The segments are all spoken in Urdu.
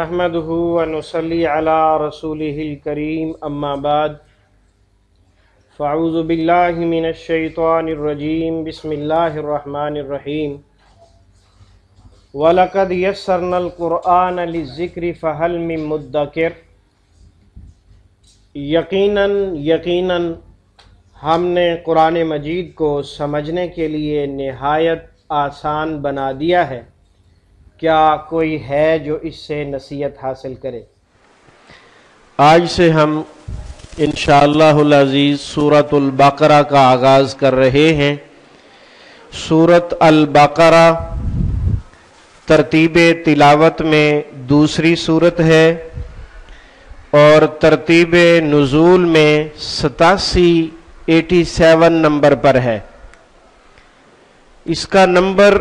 نحمده ونصلي على رسوله الكريم اما بعد فاعوذ بالله من الشيطان الرجيم بسم الله الرحمن الرحيم وَلَقَدْ يَسَّرْنَا الْقُرْآنَ لِلذِّكْرِ فَهَلْ مِن مُدَّكِرٍ۔ یقیناً ہم نے قرآن مجید کو سمجھنے کے لیے نہایت آسان بنا دیا ہے، کیا کوئی ہے جو اس سے نصیحت حاصل کرے؟ آج سے ہم انشاءاللہ العزیز سورۃ البقرہ کا آغاز کر رہے ہیں۔ سورۃ البقرہ ترتیب تلاوت میں دوسری سورت ہے اور ترتیب نزول میں 87 نمبر پر ہے۔ اس کا نمبر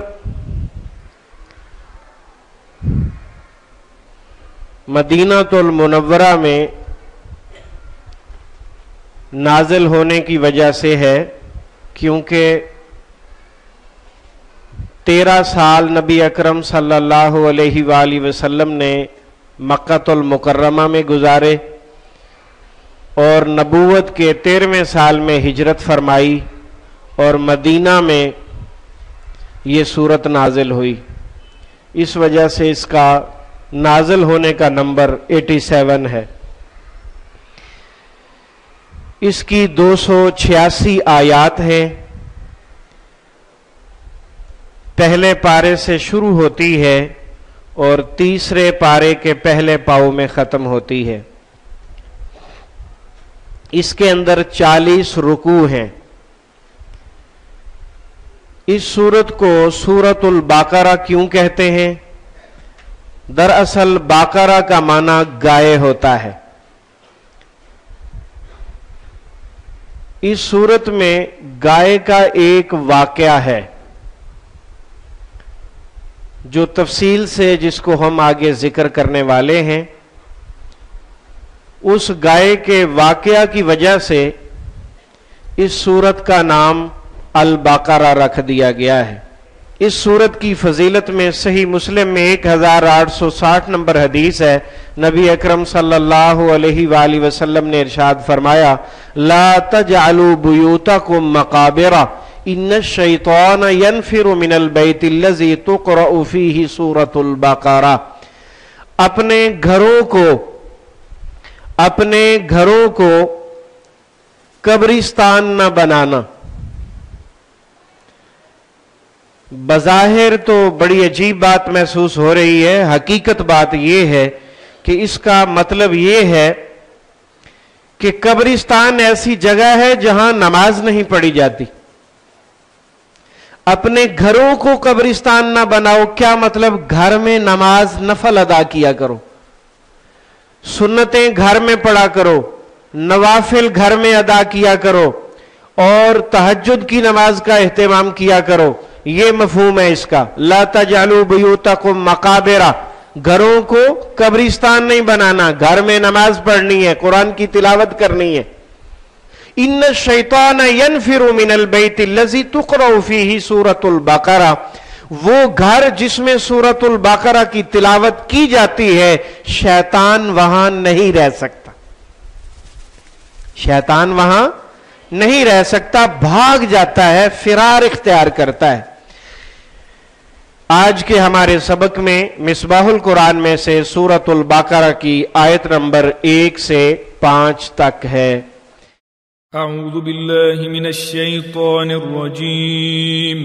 مدینہ المنورہ میں نازل ہونے کی وجہ سے ہے، کیونکہ 13 سال نبی اکرم صلی اللہ علیہ وآلہ وسلم نے مکہ المکرمہ میں گزارے اور نبوت کے 13ویں سال میں ہجرت فرمائی اور مدینہ میں یہ سورت نازل ہوئی، اس وجہ سے اس کا نازل ہونے کا نمبر 87 ہے۔ اس کی 286 آیات ہیں، پہلے پارے سے شروع ہوتی ہے اور تیسرے پارے کے پہلے پاؤں میں ختم ہوتی ہے۔ اس کے اندر 40 رکوع ہیں۔ اس سورت کو سورۃ البقرہ کیوں کہتے ہیں؟ دراصل باقرہ کا معنی گائے ہوتا ہے۔ اس سورت میں گائے کا ایک واقعہ ہے جو تفصیل سے جس کو ہم آگے ذکر کرنے والے ہیں۔ اس گائے کے واقعہ کی وجہ سے اس سورت کا نام البقرہ رکھ دیا گیا ہے۔ اس سورت کی فضیلت میں صحیح مسلم میں 1860 نمبر حدیث ہے، نبی اکرم صلی اللہ علیہ وآلہ وسلم نے ارشاد فرمایا، لا تجعلوا بیوتکم مقابر ان الشیطان ینفر من البیت الذی تقرأ فیہ سورۃ البقرہ۔ اپنے گھروں کو قبرستان نہ بنانا۔ بظاہر تو بڑی عجیب بات محسوس ہو رہی ہے، حقیقت بات یہ ہے کہ اس کا مطلب یہ ہے کہ قبرستان ایسی جگہ ہے جہاں نماز نہیں پڑھی جاتی۔ اپنے گھروں کو قبرستان نہ بناؤ، کیا مطلب؟ گھر میں نماز نفل ادا کیا کرو، سنتیں گھر میں پڑھا کرو، نوافل گھر میں ادا کیا کرو اور تہجد کی نماز کا اہتمام کیا کرو۔ یہ مفہوم ہے اس کا، لا تجعلوا بیوتکم مقابر، گھروں کو قبرستان نہیں بنانا، گھر میں نماز پڑھنی ہے، قرآن کی تلاوت کرنی ہے۔ ان الشیطان ینفر من البیت الذی تقرأ فیہ سورۃ البقرہ، وہ گھر جس میں سورۃ البقرہ کی تلاوت کی جاتی ہے، شیطان وہاں نہیں رہ سکتا، شیطان وہاں نہیں رہ سکتا، بھاگ جاتا ہے، فرار اختیار کرتا ہے۔ آج کے ہمارے سبق میں مصباح القرآن میں سے سورۃ البقرہ کی آیت نمبر 1 سے 5 تک ہے۔ اعوذ باللہ من الشیطان الرجیم،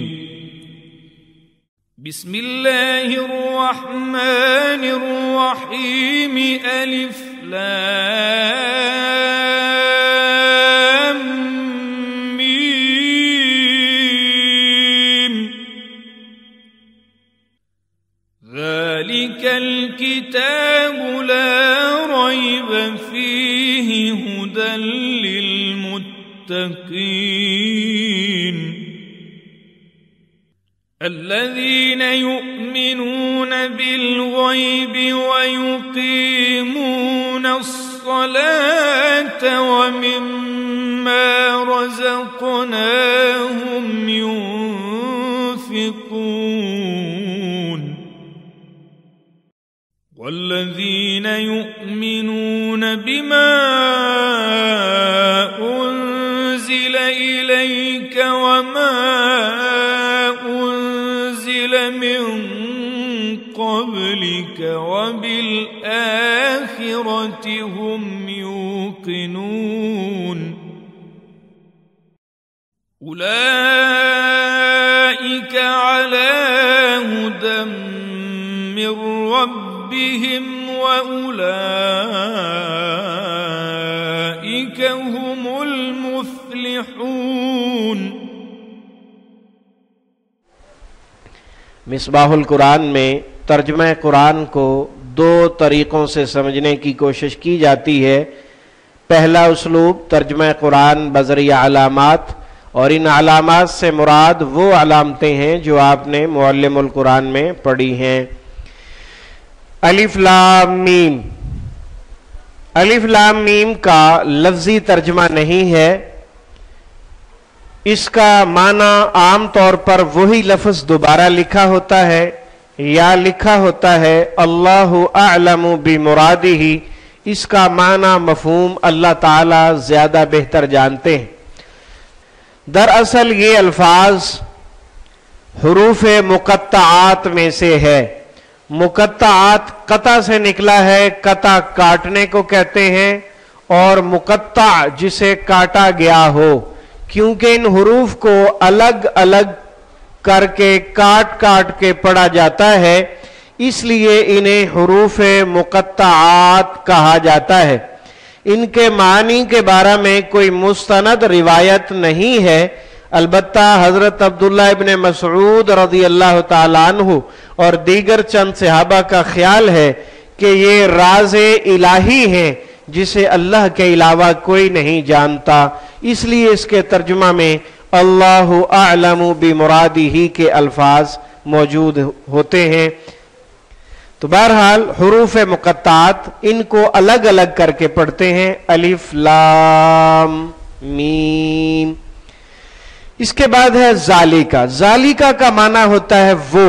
بسم اللہ الرحمن الرحیم، الف لام ذلك الكتاب لا ريب فيه هدى للمتقين الذين يؤمنون بالغيب ويقيمون الصلاة ومما رزقناهم ينفقون والذين يؤمنون بما أنزل إليك وما أنزل من قبلك وبالآخرة هم يوقنون أولئك على هدى من ربهم وأولئك هم المفلحون. مصباح القرآن میں ترجمہ قرآن کو دو طریقوں سے سمجھنے کی کوشش کی جاتی ہے. پہلا اسلوب ترجمہ قرآن بذریعہ علامات، اور ان علامات سے مراد وہ علامتیں ہیں جو آپ نے معلم القرآن میں پڑھی ہیں. الف لام میم. الف لام میم کا لفظی ترجمہ نہیں ہے، اس کا معنی عام طور پر وہی لفظ دوبارہ لکھا ہوتا ہے یا لکھا ہوتا ہے اللہ اعلم بمرادہ. اس کا معنی مفہوم اللہ تعالی زیادہ بہتر جانتے ہیں. دراصل یہ الفاظ حروف مقطعات میں سے ہے. مقطعات قطع سے نکلا ہے، قطع کاٹنے کو کہتے ہیں، اور مقطع جسے کاٹا گیا ہو. کیونکہ ان حروف کو الگ الگ کر کے کاٹ کاٹ کے پڑھا جاتا ہے، اس لیے انہیں حروف مقطعات کہا جاتا ہے. ان کے معنی کے بارے میں کوئی مستند روایت نہیں ہے. البتہ حضرت عبداللہ ابن مسعود رضی اللہ تعالیٰ عنہ اور دیگر چند صحابہ کا خیال ہے کہ یہ راز الہی ہیں جسے اللہ کے علاوہ کوئی نہیں جانتا، اس لیے اس کے ترجمہ میں اللہ اعلم بمرادہ کے الفاظ موجود ہوتے ہیں. تو بہرحال حروف مقطعات ان کو الگ الگ کر کے پڑھتے ہیں. الف لام میم. اس کے بعد ہے ذالکا. ذالکا کا معنی ہوتا ہے وہ.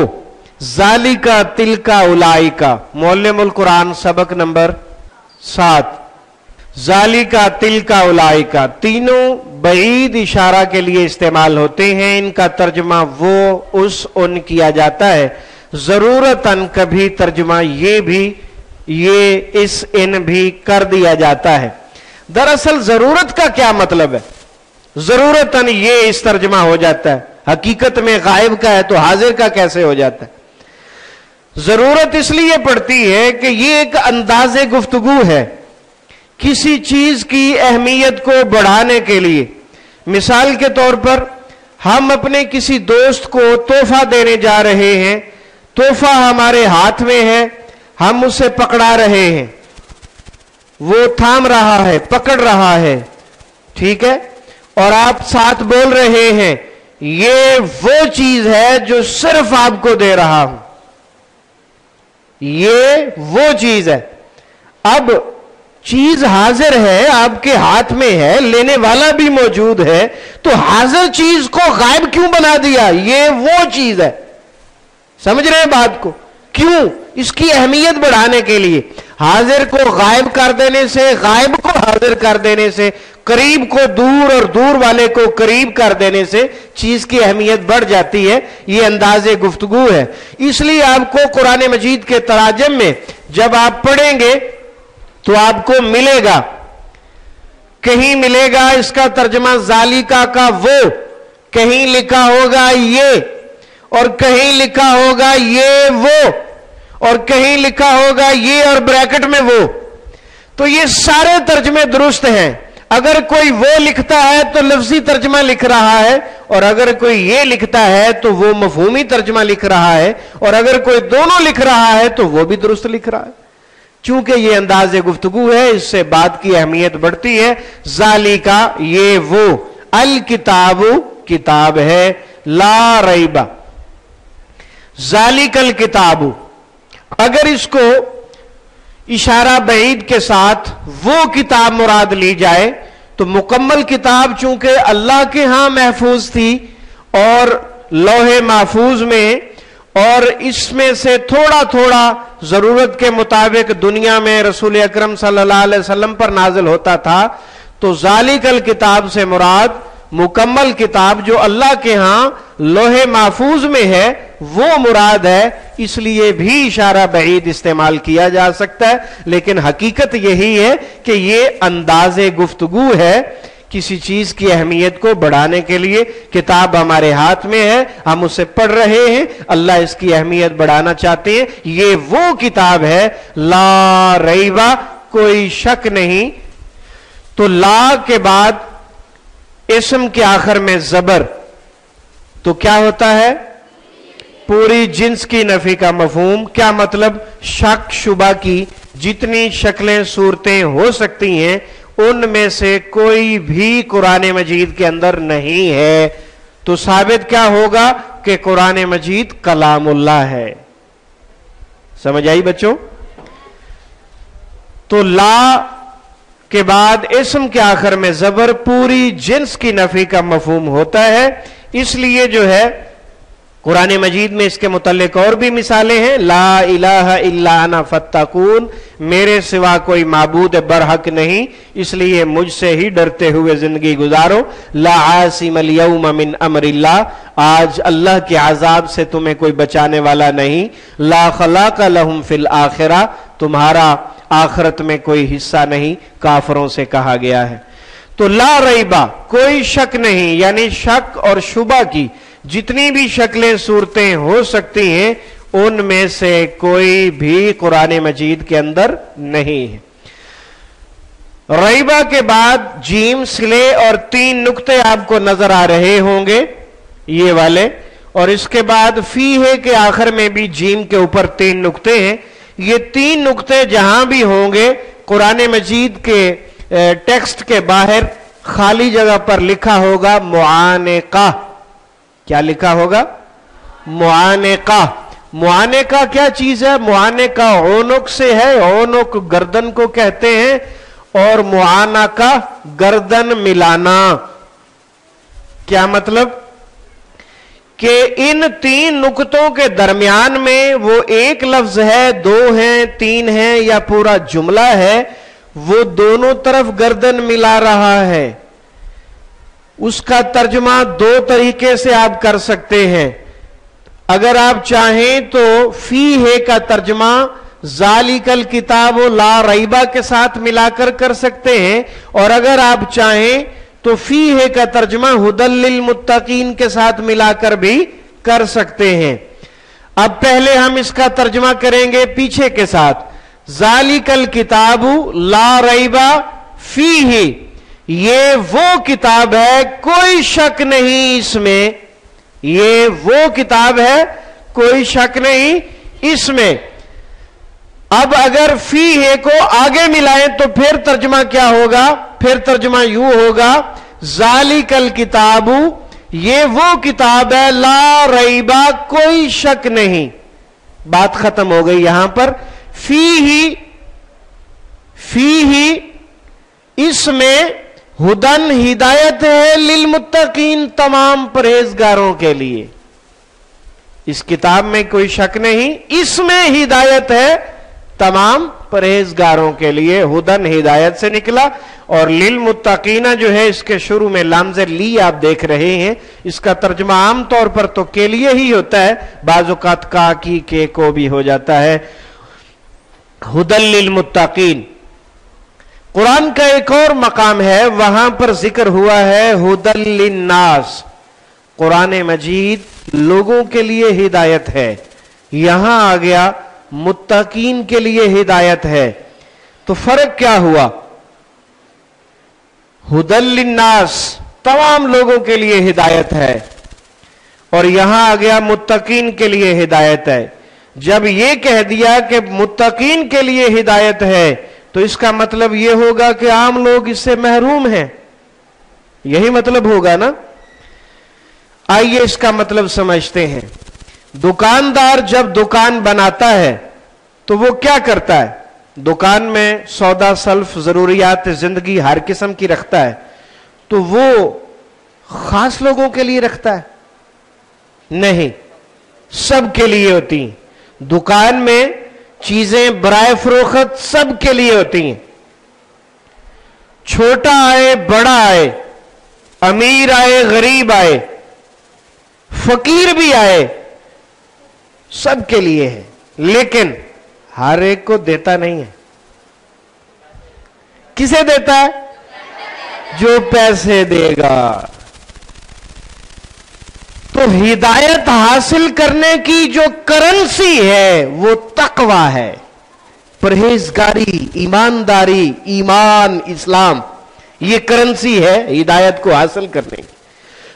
ذالکا تلکا اولائکا. معلم القرآن سبق نمبر 7. ذالکا تلکا اولائکا تینوں بعید اشارہ کے لیے استعمال ہوتے ہیں. ان کا ترجمہ وہ اس ان کیا جاتا ہے. ضرورتاً کبھی ترجمہ یہ بھی یہ اس ان بھی کر دیا جاتا ہے. دراصل ضرورت کا کیا مطلب ہے؟ ضرورتاً یہ اس ترجمہ ہو جاتا ہے. حقیقت میں غائب کا ہے تو حاضر کا کیسے ہو جاتا ہے؟ ضرورت اس لیے پڑتی ہے کہ یہ ایک انداز گفتگو ہے کسی چیز کی اہمیت کو بڑھانے کے لیے. مثال کے طور پر ہم اپنے کسی دوست کو تحفہ دینے جا رہے ہیں. تحفہ ہمارے ہاتھ میں ہے، ہم اسے پکڑا رہے ہیں، وہ تھام رہا ہے، پکڑ رہا ہے، ٹھیک ہے، اور آپ ساتھ بول رہے ہیں یہ وہ چیز ہے جو صرف آپ کو دے رہا ہوں. یہ وہ چیز ہے. اب چیز حاضر ہے، آپ کے ہاتھ میں ہے، لینے والا بھی موجود ہے، تو حاضر چیز کو غائب کیوں بنا دیا؟ یہ وہ چیز ہے. سمجھ رہے ہیں بات کو؟ کیوں؟ اس کی اہمیت بڑھانے کے لیے. حاضر کو غائب کر دینے سے، غائب کو حاضر کر دینے سے، قریب کو دور اور دور والے کو قریب کر دینے سے چیز کی اہمیت بڑھ جاتی ہے. یہ انداز گفتگو ہے. اس لیے آپ کو قرآن مجید کے تراجم میں جب آپ پڑھیں گے تو آپ کو ملے گا، کہیں ملے گا اس کا ترجمہ ذالکا کا وہ، کہیں لکھا ہوگا یہ، اور کہیں لکھا ہوگا یہ وہ، اور کہیں لکھا ہوگا یہ اور بریکٹ میں وہ. تو یہ سارے ترجمے درست ہیں. اگر کوئی وہ لکھتا ہے تو لفظی ترجمہ لکھ رہا ہے، اور اگر کوئی یہ لکھتا ہے تو وہ مفہومی ترجمہ لکھ رہا ہے، اور اگر کوئی دونوں لکھ رہا ہے تو وہ بھی درست لکھ رہا ہے. چونکہ یہ انداز گفتگو ہے، اس سے بات کی اہمیت بڑھتی ہے. ذالکا یہ وہ، الکتاب کتاب ہے، لا ریبہ. ذالک الکتاب اگر اس کو اشارہ بعید کے ساتھ وہ کتاب مراد لی جائے تو مکمل کتاب چونکہ اللہ کے ہاں محفوظ تھی اور لوح محفوظ میں اور اس میں سے تھوڑا تھوڑا ضرورت کے مطابق دنیا میں رسول اکرم صلی اللہ علیہ وسلم پر نازل ہوتا تھا. تو ذالک الکتاب سے مراد مکمل کتاب جو اللہ کے ہاں لوح محفوظ میں ہے وہ مراد ہے. اس لیے بھی اشارہ بعید استعمال کیا جا سکتا ہے، لیکن حقیقت یہی ہے کہ یہ انداز گفتگو ہے کسی چیز کی اہمیت کو بڑھانے کے لیے. کتاب ہمارے ہاتھ میں ہے، ہم اسے پڑھ رہے ہیں، اللہ اس کی اہمیت بڑھانا چاہتے ہیں. یہ وہ کتاب ہے لا ریبہ، کوئی شک نہیں. تو لا کے بعد اسم کے آخر میں زبر، تو کیا ہوتا ہے؟ پوری جنس کی نفی کا مفہوم. کیا مطلب؟ شک شبہ کی جتنی شکلیں صورتیں ہو سکتی ہیں ان میں سے کوئی بھی قرآن مجید کے اندر نہیں ہے. تو ثابت کیا ہوگا کہ قرآن مجید کلام اللہ ہے. سمجھ آئی بچوں؟ تو لا کے بعد اسم کے آخر میں زبر پوری جنس کی نفی کا مفہوم ہوتا ہے. اس لیے جو ہے قرآن مجید میں اس کے متعلق اور بھی مثالیں ہیں. لا الہ الا انا فاتقون، میرے سوا کوئی معبود برحق نہیں اس لیے مجھ سے ہی ڈرتے ہوئے زندگی گزارو. لا عاصم اليوم من امر اللہ، آج اللہ کے عذاب سے تمہیں کوئی بچانے والا نہیں. لا خلاق لہم فی الآخرہ، تمہارا آخرت میں کوئی حصہ نہیں، کافروں سے کہا گیا ہے. تو لا ریبہ، کوئی شک نہیں، یعنی شک اور شبہ کی جتنی بھی شکلیں صورتیں ہو سکتی ہیں ان میں سے کوئی بھی قرآن مجید کے اندر نہیں ہے. ریبہ کے بعد جیم سلے اور 3 نقطے آپ کو نظر آ رہے ہوں گے یہ والے، اور اس کے بعد فی ہے کے آخر میں بھی جیم کے اوپر 3 نقطے ہیں. یہ 3 نقطے جہاں بھی ہوں گے قرآن مجید کے ٹیکسٹ کے باہر خالی جگہ پر لکھا ہوگا معانقہ. کیا لکھا ہوگا؟ معانقہ. معانقہ کیا چیز ہے؟ معانقہ عنق سے ہے، عنق گردن کو کہتے ہیں، اور معانقہ گردن ملانا. کیا مطلب؟ کہ ان 3 نقطوں کے درمیان میں وہ ایک لفظ ہے، 2 ہیں، 3 ہیں، یا پورا جملہ ہے، وہ دونوں طرف گردن ملا رہا ہے. اس کا ترجمہ 2 طریقے سے آپ کر سکتے ہیں. اگر آپ چاہیں تو فی ہے کا ترجمہ ذالک الکتاب لا ریبہ کے ساتھ ملا کر سکتے ہیں، اور اگر آپ چاہیں تو فی ہے کا ترجمہ ھدی للمتقین کے ساتھ ملا کر بھی کر سکتے ہیں. اب پہلے ہم اس کا ترجمہ کریں گے پیچھے کے ساتھ. ذالک الکتاب لا ریبہ فیہ، یہ وہ کتاب ہے کوئی شک نہیں اس میں، یہ وہ کتاب ہے کوئی شک نہیں اس میں. اب اگر فی ہے کو آگے ملائیں تو پھر ترجمہ کیا ہوگا؟ پھر ترجمہ یوں ہوگا ذالک الکتاب، یہ وہ کتاب ہے لا ریبہ، کوئی شک نہیں. بات ختم ہو گئی یہاں پر. فی ہی اس میں ہدن ہدایت ہے للمتقین، تمام پرہیزگاروں کے لیے. اس کتاب میں کوئی شک نہیں، اس میں ہدایت ہے تمام پرہیزگاروں کے لیے. ہدن ہدایت سے نکلا، اور للمتقین جو ہے اس کے شروع میں لامز لی آپ دیکھ رہے ہیں. اس کا ترجمہ عام طور پر تو کے لیے ہی ہوتا ہے، بعض اوقات کا کی کے کو بھی ہو جاتا ہے. ہدن للمتقین. قرآن کا ایک اور مقام ہے وہاں پر ذکر ہوا ہے ہدن للناس. قرآن مجید لوگوں کے لیے ہدایت ہے، یہاں آ گیا متقین کے لیے ہدایت ہے. تو فرق کیا ہوا؟ ہدن للناس تمام لوگوں کے لیے ہدایت ہے، اور یہاں آ گیا متقین کے لیے ہدایت ہے. جب یہ کہہ دیا کہ متقین کے لیے ہدایت ہے تو اس کا مطلب یہ ہوگا کہ عام لوگ اس سے محروم ہیں، یہی مطلب ہوگا نا. آئیے اس کا مطلب سمجھتے ہیں. دکاندار جب دکان بناتا ہے تو وہ کیا کرتا ہے؟ دکان میں سودا سلف ضروریات زندگی ہر قسم کی رکھتا ہے، تو وہ خاص لوگوں کے لیے رکھتا ہے؟ نہیں. سب کے لیے ہوتی ہیں. دکان میں چیزیں برائے فروخت سب کے لیے ہوتی ہیں. چھوٹا آئے بڑا آئے، امیر آئے غریب آئے، فقیر بھی آئے، سب کے لیے ہے. لیکن ہر ایک کو دیتا نہیں ہے. کسے دیتا ہے؟ جو پیسے دے گا. تو ہدایت حاصل کرنے کی جو کرنسی ہے وہ تقوی ہے، پرہیزگاری، ایمانداری، ایمان، اسلام. یہ کرنسی ہے ہدایت کو حاصل کرنے کی.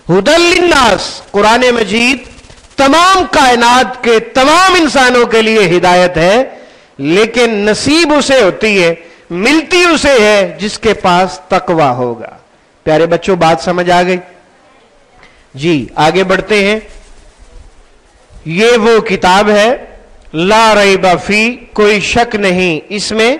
ہدی للناس، قرآن مجید تمام کائنات کے تمام انسانوں کے لیے ہدایت ہے، لیکن نصیب اسے ہوتی ہے، ملتی اسے ہے جس کے پاس تقوی ہوگا. پیارے بچوں بات سمجھ آ گئی؟ جی آگے بڑھتے ہیں. یہ وہ کتاب ہے لا ریب فی، کوئی شک نہیں اس میں،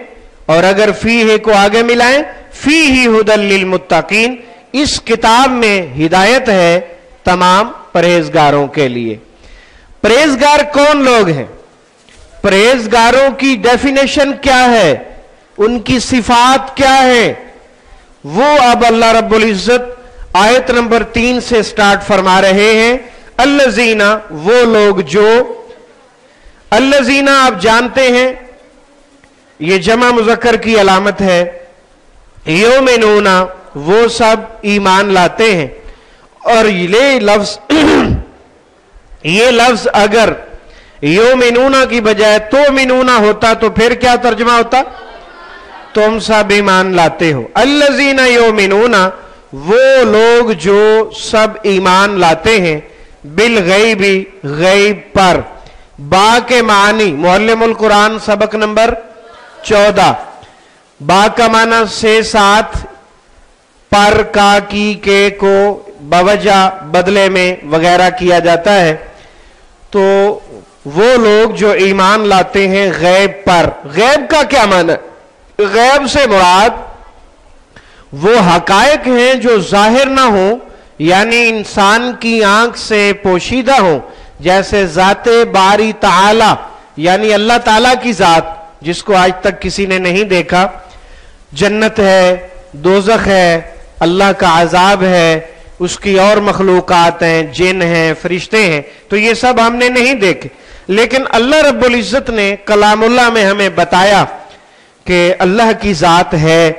اور اگر فی ہے کو آگے ملائیں فیہ ھدی للمتقین، اس کتاب میں ہدایت ہے تمام پرہیزگاروں کے لیے. پرہیزگار کون لوگ ہیں؟ پرہیزگاروں کی ڈیفینیشن کیا ہے؟ ان کی صفات کیا ہے؟ وہ اب اللہ رب العزت آیت نمبر 3 سے سٹارٹ فرما رہے ہیں. الذین، وہ لوگ جو، الذین آپ جانتے ہیں یہ جمع مذکر کی علامت ہے. یؤمنون، وہ سب ایمان لاتے ہیں. اور یہ لفظ اگر یؤمنون کی بجائے تؤمنون ہوتا تو پھر کیا ترجمہ ہوتا؟ تم سب ایمان لاتے ہو. الذین یؤمنون، وہ لوگ جو سب ایمان لاتے ہیں، بالغیب، غیب پر. با کے معنی معلم القرآن سبق نمبر 14. با کا معنی سے ساتھ، پر کا کی کے کو بوجہ بدلے میں وغیرہ کیا جاتا ہے. تو وہ لوگ جو ایمان لاتے ہیں غیب پر. غیب کا کیا معنی؟ غیب سے مراد وہ حقائق ہیں جو ظاہر نہ ہوں، یعنی انسان کی آنکھ سے پوشیدہ ہوں، جیسے ذات باری تعالی، یعنی اللہ تعالیٰ کی ذات جس کو آج تک کسی نے نہیں دیکھا. جنت ہے، دوزخ ہے، اللہ کا عذاب ہے، اس کی اور مخلوقات ہیں، جن ہیں، فرشتے ہیں. تو یہ سب ہم نے نہیں دیکھے، لیکن اللہ رب العزت نے کلام اللہ میں ہمیں بتایا کہ اللہ کی ذات ہے،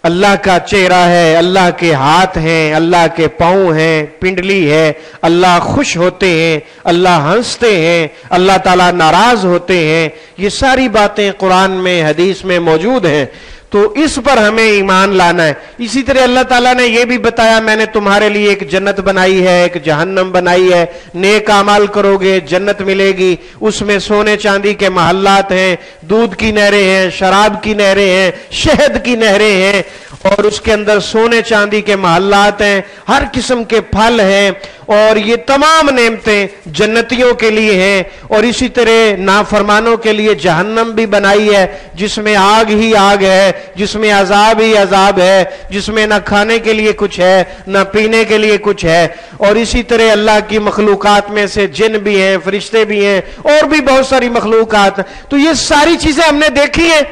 اللہ کا چہرہ ہے، اللہ کے ہاتھ ہیں، اللہ کے پاؤں ہیں، پنڈلی ہے، اللہ خوش ہوتے ہیں، اللہ ہنستے ہیں، اللہ تعالیٰ ناراض ہوتے ہیں. یہ ساری باتیں قرآن میں حدیث میں موجود ہیں. تو اس پر ہمیں ایمان لانا ہے. اسی طرح اللہ تعالیٰ نے یہ بھی بتایا میں نے تمہارے لیے ایک جنت بنائی ہے، ایک جہنم بنائی ہے، نیک اعمال کرو گے جنت ملے گی، اس میں سونے چاندی کے محلات ہیں، دودھ کی نہریں ہیں، شراب کی نہریں ہیں، شہد کی نہریں ہیں، اور اس کے اندر سونے چاندی کے محلات ہیں، ہر قسم کے پھل ہیں، اور یہ تمام نعمتیں جنتیوں کے لیے ہیں. اور اسی طرح نافرمانوں کے لیے جہنم بھی بنائی ہے، جس میں آگ ہی آگ ہے، جس میں عذاب ہی عذاب ہے، جس میں نہ کھانے کے لیے کچھ ہے نہ پینے کے لیے کچھ ہے. اور اسی طرح اللہ کی مخلوقات میں سے جن بھی ہیں، فرشتے بھی ہیں، اور بھی بہت ساری مخلوقات. تو یہ ساری چیزیں ہم نے دیکھی ہیں؟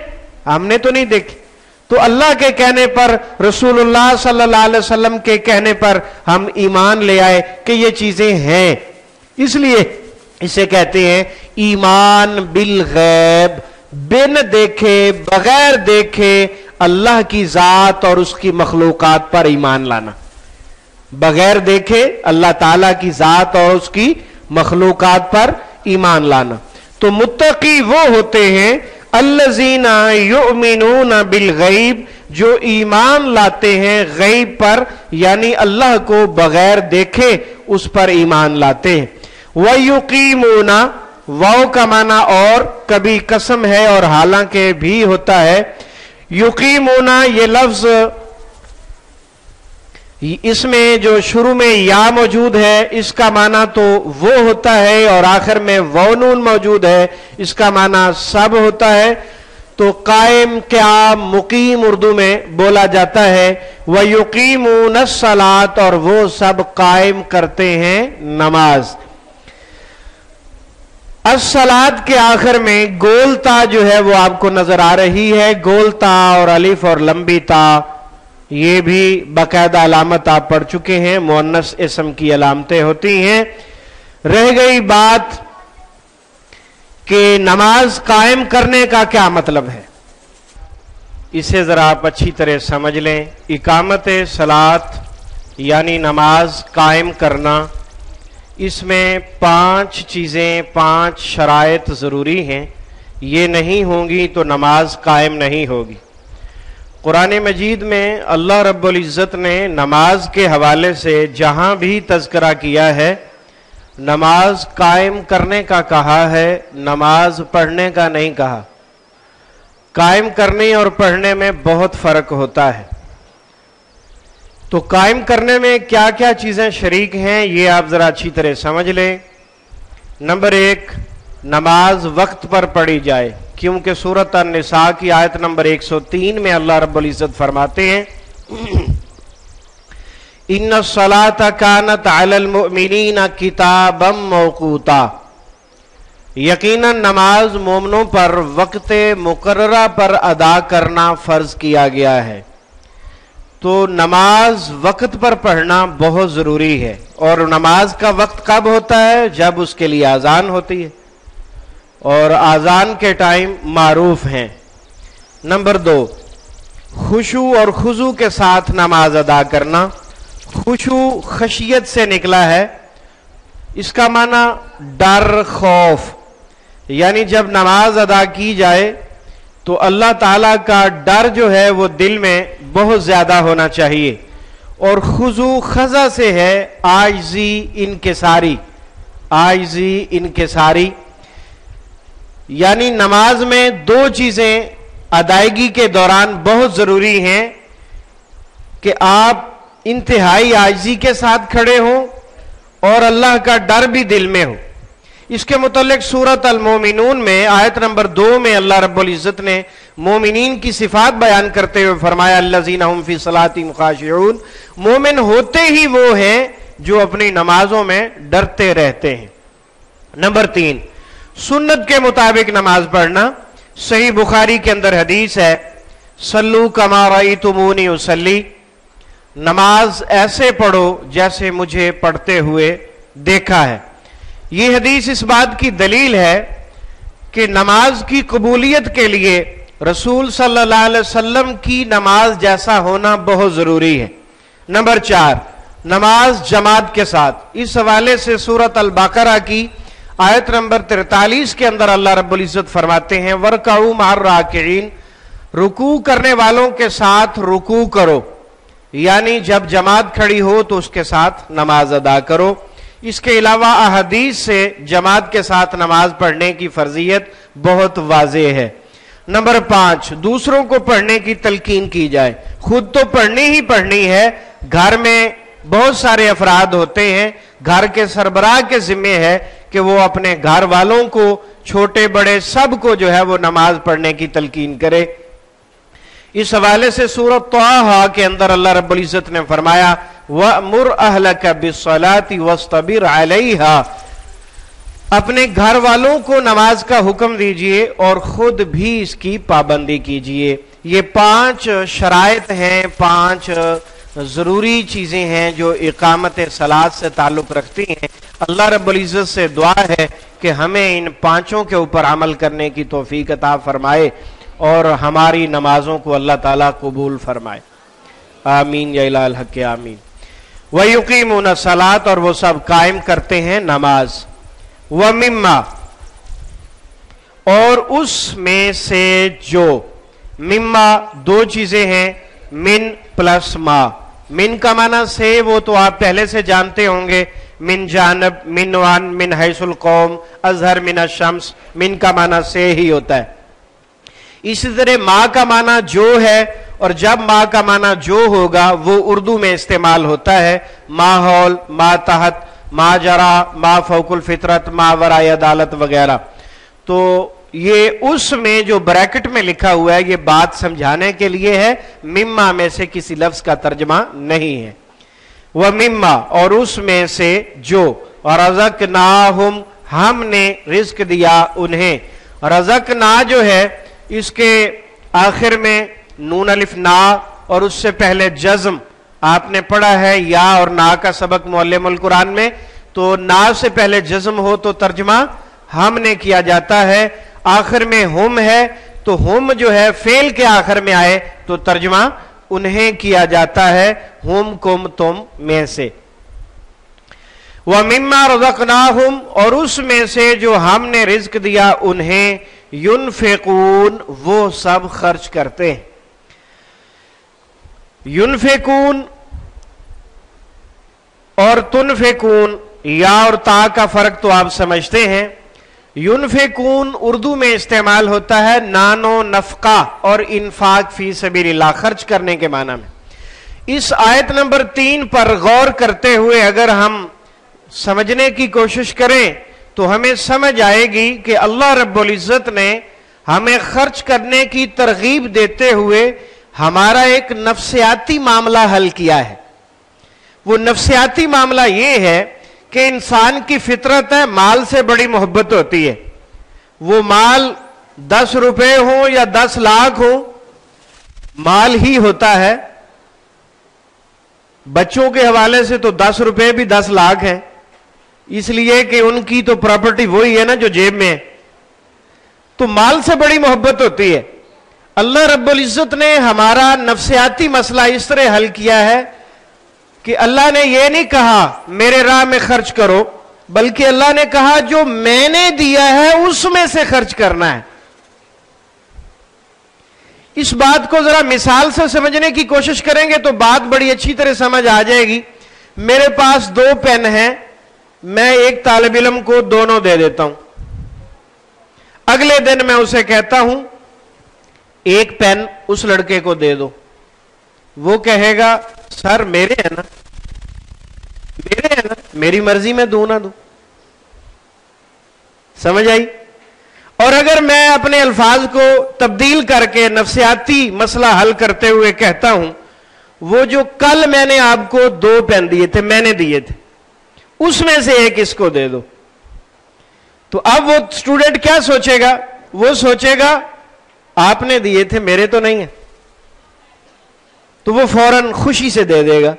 ہم نے تو نہیں دیکھی. تو اللہ کے کہنے پر، رسول اللہ صلی اللہ علیہ وسلم کے کہنے پر ہم ایمان لے آئے کہ یہ چیزیں ہیں. اس لیے اسے کہتے ہیں ایمان بالغیب، بن دیکھے، بغیر دیکھے اللہ کی ذات اور اس کی مخلوقات پر ایمان لانا. بغیر دیکھے اللہ تعالیٰ کی ذات اور اس کی مخلوقات پر ایمان لانا. تو متقی وہ ہوتے ہیں الذین یؤمنون بالغیب، جو ایمان لاتے ہیں غیب پر، یعنی اللہ کو بغیر دیکھے اس پر ایمان لاتے ہیں. وَيُقِيمُونَ، واو کا معنی اور کبھی قسم ہے اور حالانکہ بھی ہوتا ہے. یقیمون، یہ لفظ اس میں جو شروع میں یا موجود ہے اس کا معنی تو وہ ہوتا ہے، اور آخر میں وونون موجود ہے اس کا معنی سب ہوتا ہے. تو قائم، قیام، مقیم اردو میں بولا جاتا ہے. وَيُقِيمُونَ الصَّلَاةَ، اور وہ سب قائم کرتے ہیں نماز. الصلاۃ کے آخر میں گول تا جو ہے وہ آپ کو نظر آ رہی ہے. گول تا اور الف اور لمبی تا یہ بھی باقاعدہ علامت آپ پڑھ چکے ہیں, مؤنث اسم کی علامتیں ہوتی ہیں. رہ گئی بات کہ نماز قائم کرنے کا کیا مطلب ہے, اسے ذرا آپ اچھی طرح سمجھ لیں. اقامت صلاۃ یعنی نماز قائم کرنا, اس میں 5 چیزیں 5 شرائط ضروری ہیں. یہ نہیں ہوں گی تو نماز قائم نہیں ہوگی. قرآن مجید میں اللہ رب العزت نے نماز کے حوالے سے جہاں بھی تذکرہ کیا ہے نماز قائم کرنے کا کہا ہے, نماز پڑھنے کا نہیں کہا. قائم کرنے اور پڑھنے میں بہت فرق ہوتا ہے. تو قائم کرنے میں کیا کیا چیزیں شریک ہیں یہ آپ ذرا اچھی طرح سمجھ لیں. نمبر 1, نماز وقت پر پڑھی جائے, کیونکہ سورۃ النساء کی آیت نمبر 103 میں اللہ رب العزت فرماتے ہیں ان الصلاۃ کانت علی المؤمنین کتابا موقوتا, یقیناً نماز مومنوں پر وقت مقررہ پر ادا کرنا فرض کیا گیا ہے. تو نماز وقت پر پڑھنا بہت ضروری ہے. اور نماز کا وقت کب ہوتا ہے؟ جب اس کے لیے اذان ہوتی ہے, اور اذان کے ٹائم معروف ہیں. نمبر 2, خشوع اور خضوع کے ساتھ نماز ادا کرنا. خشوع خشیت سے نکلا ہے, اس کا معنی ڈر خوف, یعنی جب نماز ادا کی جائے تو اللہ تعالیٰ کا ڈر جو ہے وہ دل میں بہت زیادہ ہونا چاہیے. اور خضوع خضع سے ہے عاجزی انکساری, عاجزی انکساری, یعنی نماز میں 2 چیزیں ادائیگی کے دوران بہت ضروری ہیں کہ آپ انتہائی عاجزی کے ساتھ کھڑے ہوں اور اللہ کا ڈر بھی دل میں ہو. اس کے متعلق سورۃ المومنون میں آیت نمبر 2 میں اللہ رب العزت نے مومنین کی صفات بیان کرتے ہوئے فرمایا الذین هم فی صلاتہم خاشعون, مومن ہوتے ہی وہ ہیں جو اپنی نمازوں میں ڈرتے رہتے ہیں. نمبر 3, سنت کے مطابق نماز پڑھنا. صحیح بخاری کے اندر حدیث ہے صلو کما رأیتمونی اصلی, نماز ایسے پڑھو جیسے مجھے پڑھتے ہوئے دیکھا ہے. یہ حدیث اس بات کی دلیل ہے کہ نماز کی قبولیت کے لیے رسول صلی اللہ علیہ وسلم کی نماز جیسا ہونا بہت ضروری ہے. نمبر 4, نماز جماعت کے ساتھ. اس حوالے سے سورۃ البقرہ کی آیت نمبر 43 کے اندر اللہ رب العزت فرماتے ہیں وَرْكَعُوا مَعَ الرَّاكِعِينَ, رکوع کرنے والوں کے ساتھ رکوع کرو, یعنی جب جماعت کھڑی ہو تو اس کے ساتھ نماز ادا کرو. اس کے علاوہ احادیث سے جماعت کے ساتھ نماز پڑھنے کی فرضیت بہت واضح ہے. نمبر 5, دوسروں کو پڑھنے کی تلقین کی جائے. خود تو پڑھنی ہی پڑھنی ہے, گھر میں بہت سارے افراد ہوتے ہیں, گھر کے سربراہ کے ذمہ ہے کہ وہ اپنے گھر والوں کو چھوٹے بڑے سب کو جو ہے وہ نماز پڑھنے کی تلقین کرے. اس حوالے سے سورۃ طٰہٰ کے اندر اللہ رب العزت نے فرمایا وَأْمُرْ أَهْلَكَ بِالصَّلَاةِ وَاسْتَبِرْ عَلَيْهَا, اپنے گھر والوں کو نماز کا حکم دیجئے اور خود بھی اس کی پابندی کیجئے. یہ 5 شرائط ہیں, 5 ضروری چیزیں ہیں جو اقامت صلاۃ سے تعلق رکھتی ہیں. اللہ رب العزت سے دعا ہے کہ ہمیں ان 5 کے اوپر عمل کرنے کی توفیق عطا فرمائے اور ہماری نمازوں کو اللہ تعالیٰ قبول فرمائے. آمین یا الہ الحق آمین. وَيُقِيمُونَ الصَّلَاةَ, اور وہ سب قائم کرتے ہیں نماز. وَمِمَّا, اور اس میں سے جو, مما 2 چیزیں ہیں, من پلس ما. من کا معنی سے وہ تو آپ پہلے سے جانتے ہوں گے, من جانب, من وان, من حیث القوم, اظہر من الشمس. من کا معنی سے ہی ہوتا ہے. اسی طرح ما کا معنی جو ہے, اور جب ما کا معنی جو ہوگا وہ اردو میں استعمال ہوتا ہے, ماحول, ما تحت, ما جرا, ما فوق الفطرت, ما ورائے عدالت وغیرہ. تو یہ اس میں جو بریکٹ میں لکھا ہوا ہے یہ بات سمجھانے کے لیے ہے, مما میں سے کسی لفظ کا ترجمہ نہیں ہے. وَمِمَّا, اور اس میں سے جو, رَزَقْنَاهُمْ, ہم نے رزق دیا انہیں. رزقنا جو ہے اس کے آخر میں نون الف نا اور اس سے پہلے جزم آپ نے پڑھا ہے یا اور نا کا سبق معلم القرآن میں. تو نا سے پہلے جزم ہو تو ترجمہ ہم نے کیا جاتا ہے. آخر میں ہم ہے تو ہم جو ہے فعل کے آخر میں آئے تو ترجمہ انہیں کیا جاتا ہے, ہم کم تم میں سے. وَمِمَّا رَزَقْنَاهُمْ اور اس میں سے جو ہم نے رزق دیا انہیں يُنْفِقُونَ وہ سب خرچ کرتے ہیں. يُنْفِقُونَ اور تنفقون یا اور تا کا فرق تو آپ سمجھتے ہیں. يُنْفِقُونَ اردو میں استعمال ہوتا ہے نان و نفقہ اور انفاق فی سبیل اللہ خرچ کرنے کے معنی میں. اس آیت نمبر 3 پر غور کرتے ہوئے اگر ہم سمجھنے کی کوشش کریں تو ہمیں سمجھ آئے گی کہ اللہ رب العزت نے ہمیں خرچ کرنے کی ترغیب دیتے ہوئے ہمارا ایک نفسیاتی معاملہ حل کیا ہے. وہ نفسیاتی معاملہ یہ ہے کہ انسان کی فطرت ہے مال سے بڑی محبت ہوتی ہے. وہ مال 10 روپے ہوں یا 10 لاکھ ہوں مال ہی ہوتا ہے. بچوں کے حوالے سے تو 10 روپے بھی 10 لاکھ ہیں, اس لیے کہ ان کی تو پراپرٹی وہی ہے نا جو جیب میں ہے. تو مال سے بڑی محبت ہوتی ہے. اللہ رب العزت نے ہمارا نفسیاتی مسئلہ اس طرح حل کیا ہے کہ اللہ نے یہ نہیں کہا میرے راہ میں خرچ کرو, بلکہ اللہ نے کہا جو میں نے دیا ہے اس میں سے خرچ کرنا ہے. اس بات کو ذرا مثال سے سمجھنے کی کوشش کریں گے تو بات بڑی اچھی طرح سمجھ آ جائے گی. میرے پاس 2 پین ہیں, میں ایک طالب علم کو دونوں دے دیتا ہوں. اگلے دن میں اسے کہتا ہوں ایک پین اس لڑکے کو دے دو. وہ کہے گا سر میرے ہیں نا, میری مرضی میں دوں نہ دوں. سمجھ آئی؟ اور اگر میں اپنے الفاظ کو تبدیل کر کے نفسیاتی مسئلہ حل کرتے ہوئے کہتا ہوں وہ جو کل میں نے آپ کو 2 پین دیے تھے میں نے دیے تھے اس میں سے ایک اس کو دے دو, تو اب وہ اسٹوڈنٹ کیا سوچے گا؟ وہ سوچے گا آپ نے دیے تھے میرے تو نہیں ہیں, تو وہ فوراً خوشی سے دے دے گا.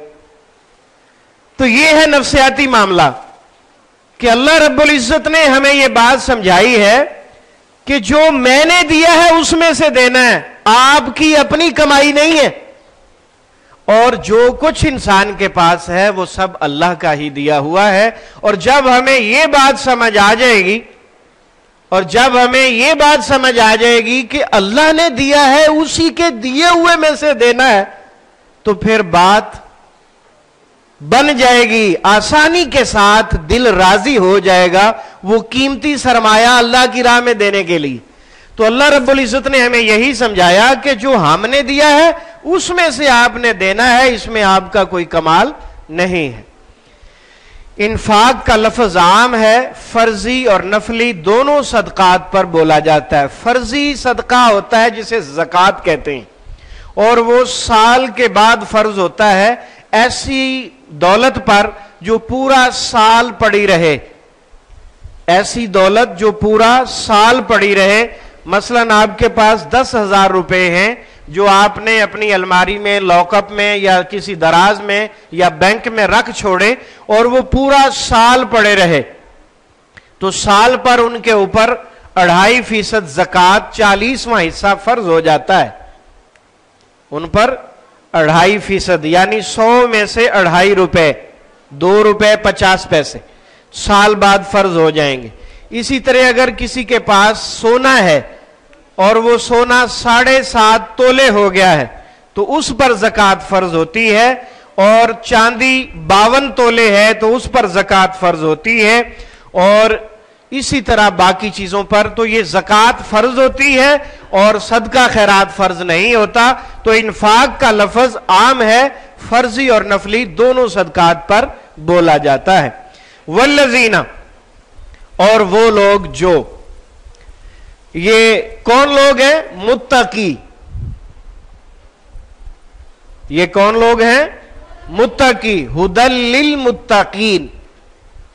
تو یہ ہے نفسیاتی معاملہ کہ اللہ رب العزت نے ہمیں یہ بات سمجھائی ہے کہ جو میں نے دیا ہے اس میں سے دینا ہے, آپ کی اپنی کمائی نہیں ہے. اور جو کچھ انسان کے پاس ہے وہ سب اللہ کا ہی دیا ہوا ہے. اور جب ہمیں یہ بات سمجھ آ جائے گی کہ اللہ نے دیا ہے اسی کے دیے ہوئے میں سے دینا ہے, تو پھر بات بن جائے گی, آسانی کے ساتھ دل راضی ہو جائے گا وہ قیمتی سرمایہ اللہ کی راہ میں دینے کے لیے. تو اللہ رب العزت نے ہمیں یہی سمجھایا کہ جو ہم نے دیا ہے اس میں سے آپ نے دینا ہے, اس میں آپ کا کوئی کمال نہیں ہے. انفاق کا لفظ عام ہے, فرضی اور نفلی دونوں صدقات پر بولا جاتا ہے. فرضی صدقہ ہوتا ہے جسے زکوٰۃ کہتے ہیں, اور وہ سال کے بعد فرض ہوتا ہے ایسی دولت پر جو پورا سال پڑی رہے. ایسی دولت جو پورا سال پڑی رہے. مثلا آپ کے پاس 10,000 روپے ہیں جو آپ نے اپنی الماری میں, لاک اپ میں یا کسی دراز میں یا بینک میں رکھ چھوڑے اور وہ پورا سال پڑے رہے, تو سال پر ان کے اوپر 2.5% زکوٰۃ 40واں حصہ فرض ہو جاتا ہے. ان پر 2.5% یعنی 100 میں سے 2.5 روپے, 2 روپے 50 پیسے سال بعد فرض ہو جائیں گے. اسی طرح اگر کسی کے پاس سونا ہے اور وہ سونا 7.5 تولے ہو گیا ہے تو اس پر زکوٰۃ فرض ہوتی ہے, اور چاندی 52 تولے ہے تو اس پر زکوٰۃ فرض ہوتی ہے, اور اسی طرح باقی چیزوں پر تو یہ زکوٰۃ فرض ہوتی ہے اور صدقہ خیرات فرض نہیں ہوتا. تو انفاق کا لفظ عام ہے, فرضی اور نفلی دونوں صدقات پر بولا جاتا ہے. والذین اور وہ لوگ جو, یہ کون لوگ ہیں؟ متقی. یہ کون لوگ ہیں؟ متقی. ہدی للمتقین,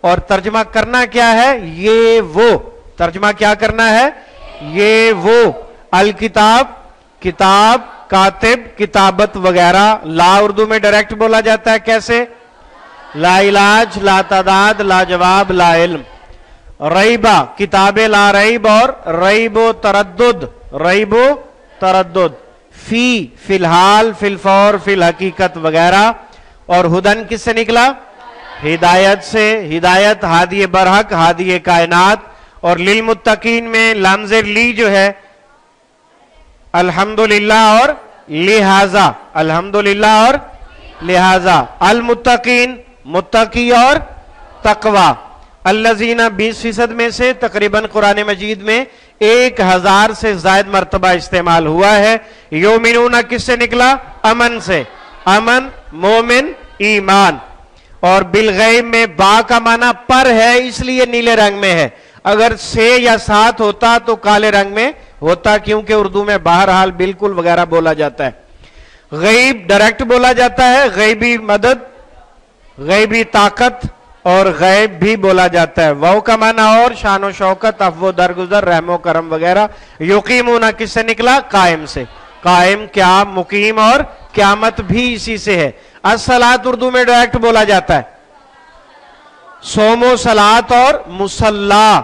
اور ترجمہ کرنا کیا ہے؟ یہ وہ ترجمہ کیا کرنا ہے؟ یہ وہ الکتاب کتاب کاتب کتابت وغیرہ. لا اردو میں ڈائریکٹ بولا جاتا ہے کیسے؟ لا علاج لا تعداد لا جواب لا علم. ریبہ کتاب لا ریب اور ریب و تردد ریب و تردد. فی الحال فی الفور فی الحقیقت وغیرہ. اور ہدن کس سے نکلا؟ ہدایت سے. ہدایت ہادی برحق ہادی کائنات. اور للمتقین میں لامزر لی جو ہے الحمدللہ اور لہذا الحمدللہ اور لہذا. المتقین متقی اور تقوی. الذین 20% میں سے تقریباً قرآن مجید میں 1000 سے زائد مرتبہ استعمال ہوا ہے. یومنون کس سے نکلا؟ امن سے. امن مومن ایمان. اور بالغیب میں با کا معنی پر ہے اس لیے نیلے رنگ میں ہے. اگر سے یا ساتھ ہوتا تو کالے رنگ میں ہوتا کیونکہ اردو میں بہرحال بالکل وغیرہ بولا جاتا ہے. غیب ڈائریکٹ بولا جاتا ہے. غیبی مدد غیبی طاقت اور غیب بھی بولا جاتا ہے. واو کا معنی اور شان و شوکت عفو درگزر رحم و کرم وغیرہ. یقیمون کس سے نکلا؟ قائم سے. قائم قیام مقیم اور قیامت بھی اسی سے ہے. الصلاۃ اردو میں ڈائریکٹ بولا جاتا ہے. صوم و صلات اور مصلی.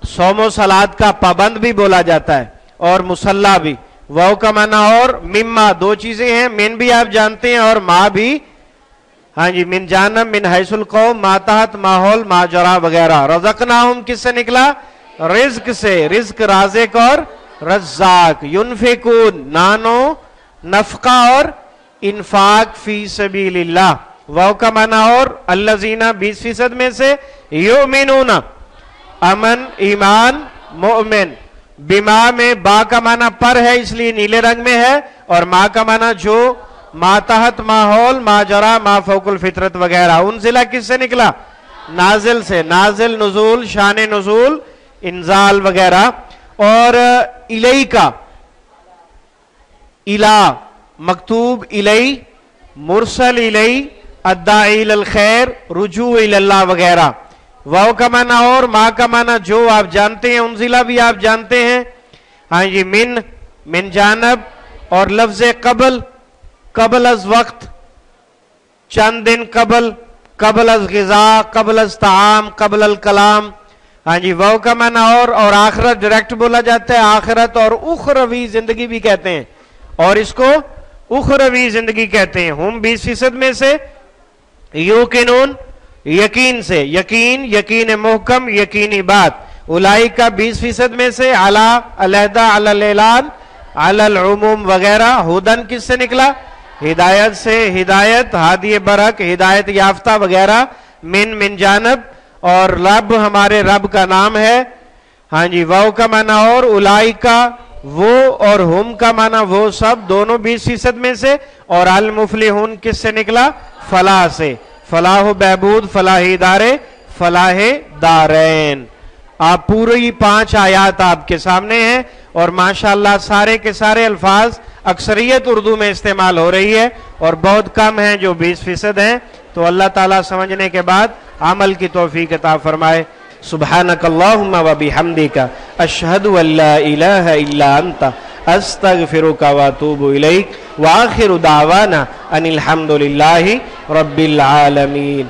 صوم و صلات کا پابند بھی بولا جاتا ہے اور مصلی بھی. واو کا معنی اور مما دو چیزیں ہیں. من بھی آپ جانتے ہیں اور ما بھی. ہاں جی من جانب من حیث القوم ماتحت ماحول ماجرا وغیرہ. رزقناہم کس سے نکلا؟ رزق سے. رزق رازق اور رزاق. ينفقون نانو نفقہ اور انفاق فی سبیل اللہ. واو کا معنی اور الذین 20% میں سے یؤمنون امن ایمان مؤمن. بما میں با کا معنی پر ہے اس لیے نیلے رنگ میں ہے. اور ما کا معنی جو ماتحت ماحول ماجرا ما فوق الفطرت وغیرہ. انزلہ کس سے نکلا؟ نازل سے. نازل نزول شان نزول انزال وغیرہ. اور الی کا الہ مکتوب الی مرسل الی الداعی الخیر رجوع اللہ وغیرہ. واو کا معنی اور ما کا معنی جو آپ جانتے ہیں. انزلہ بھی آپ جانتے ہیں. ہاں جی من جانب. اور لفظ قبل قبل از وقت چند دن قبل قبل از غذا قبل از طعام قبل الکلام. ہاں جی واو کا معنی اور آخرت ڈائریکٹ بولا جاتا ہے. آخرت اور اخروی زندگی بھی کہتے ہیں اور اس کو اخروی زندگی کہتے ہیں. ہم 20% میں سے یوقنون یقین سے. یقین یقین محکم یقینی بات. اولئک 20% میں سے علی علیحدہ علی الاعلان علی العموم وغیرہ. ہدن کس سے نکلا؟ ہدایت سے. ہدایت ہادی برحق ہدایت یافتہ وغیرہ. من جانب. اور رب ہمارے رب کا نام ہے. ہاں جی واو کا معنی اور اولئک وہ اور ہم کا معنی وہ سب دونوں 20% میں سے. اور المفلحون کس سے نکلا؟ فلاح سے. فلاح و بہبود فلاح ادارے فلاح دارین. آپ پوری 5 آیات آپ کے سامنے ہیں اور ماشاءاللہ سارے کے سارے الفاظ اکثریت اردو میں استعمال ہو رہی ہے اور بہت کم ہیں جو 20% ہیں. تو اللہ تعالیٰ سمجھنے کے بعد عمل کی توفیق عطا فرمائے. سبحانک اللہم و بحمدک اشہد ان لا الہ الا انت استغفرک و اتوب الیک. وآخر دعوانا ان الحمدللہ رب العالمین.